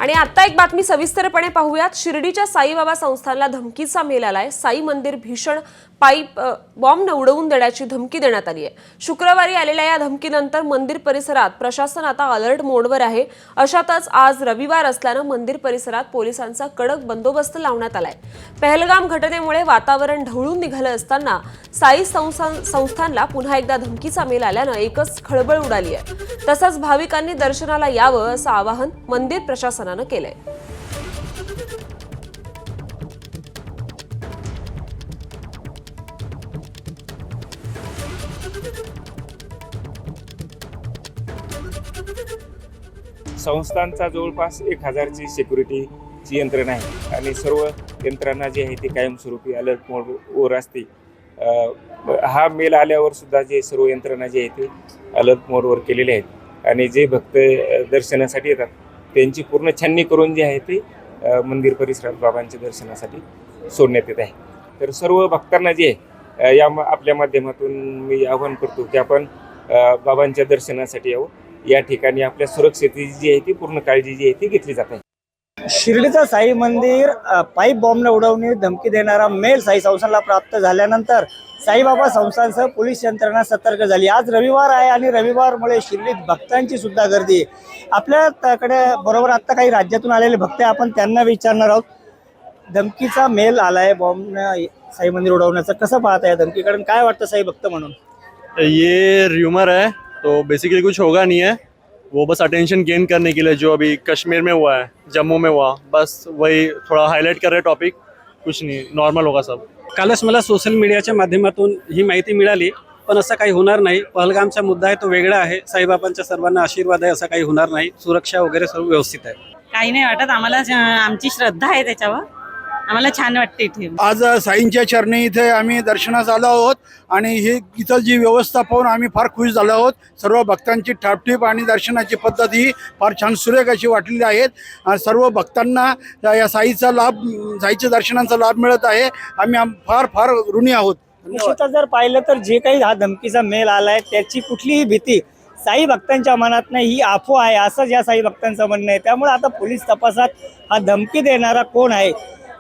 आणि आता एक बातमी सविस्तरपणे पाहूयात। शिर्डीच्या साईबाबा संस्थानला धमकीचा मेल आलाय। साई मंदिर भीषण पाईप बॉम्ब उडवून देण्याची धमकी देण्यात आली आहे। शुक्रवारी आलेल्या या धमकीनंतर मंदिर परिसरात प्रशासन आता अलर्ट मोडवर आहे। अशातच आज रविवार असल्याने मंदिर परिसरात पोलिसांचा कडक बंदोबस्त लावण्यात आलाय। पहलगाम घटनेमुळे वातावरण ढवळून निघालं असताना साई संस्थानला पुन्हा एकदा धमकीचा मेल आल्याने एकच खळबळ उडाली आहे। तसंच भाविकांनी दर्शनाला यावं असं आवाहन मंदिर प्रशासनाने केलंय। संस्थांचा जवळपास 1000ची सिक्युरिटीची यंत्रणा आहे आणि सर्व यंत्रणा जी आहे ती कायमस्वरूपी अलर्ट मोडवर असते। हा मेल आल्यावर सुद्धा जे सर्व यंत्रणा जी आहे ती अलर्ट मोडवर केलेले आहेत आणि जे भक्त दर्शनासाठी येतात त्यांची पूर्ण छाननी करून जे आहे ते मंदिर परिसरात बाबांच्या दर्शनासाठी सोडण्यात येत आहे। तर सर्व भक्तांना जे आहे आपल्या माध्यमातून मी आवाहन करतो की आपण बाबांच्या दर्शनासाठी यावं। या ठिकाणी आपल्या सुरक्षेची जी आहे ती पूर्ण काळजी जी आहे ती घेतली जात आहे। शिर्डीचं साई मंदिर पाईप बॉम्बने उडवणे धमकी देणारा मेल साई संस्थानला प्राप्त झाल्यानंतर साईबाबा संस्थानसह पोलीस यंत्रणा सतर्क झाली। आज रविवार आहे आणि रविवारमुळे शिर्डीत भक्तांची सुद्धा गर्दी आहे। आपल्याकडे बरोबर आता काही राज्यातून आलेले भक्त आहे, आपण त्यांना विचारणार आहोत। धमकीचा मेल आलाय बॉम्बने साई मंदिर उडवण्याचा, कसं पाहता या धमकीकडे, काय वाटतं साई भक्त म्हणून? ये र्यूमर है तो बेसिकली कुछ होगा नहीं है, वो बस अटेंशन गेन करने के लिए जो अभी कश्मीर में हुआ है, जम्मू में हुआ, बस वही थोड़ा हाईलाइट कर रहे टॉपिक, कुछ नहीं, नॉर्मल होगा सब। कालच मला सोशल मीडियाच्या माध्यमातून ही माहिती मिळाली, पण असं काही होणार नाही। पहलगामचा मुद्दा आहे तो वेगळा आहे, साईबाबांच्या सर्वांना आशीर्वाद आहे, असं काही होणार नाही। सुरक्षा वगैरे सर्व व्यवस्थित आहे, काही नाही वाटत आम्हाला। आमची श्रद्धा आहे त्याच्यावर, आम्हाला छान वाटते इथे। आज साईंच्या चरणी इथे आम्ही दर्शनास आलो आहोत आणि ही इथं जी व्यवस्था पाहून आम्ही फार खुश झालो आहोत। सर्व भक्तांची ठापटीप आणि दर्शनाची पद्धत ही फार छान सुरेख अशी वाटलेली आहेत। सर्व भक्तांना या साईच्या दर्शनाचा लाभ मिळत आहे। आम्ही फार फार ऋणी आहोत। निश्चितच जर पाहिलं तर जे काही हा धमकीचा मेल आलाय त्याची कुठलीही भीती साई भक्तांच्या मनात नाही, ही अफवा आहे असं या साई भक्तांचं म्हणणं आहे। त्यामुळे आता पोलीस तपासात हा धमकी देणारा कोण आहे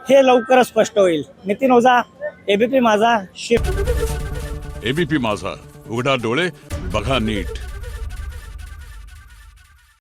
हे लवकरच स्पष्ट होईल। नितीन ओझा, एबीपी माझा, शिफ्ट। एबीपी माझा, उघडा डोळे बघा नीट।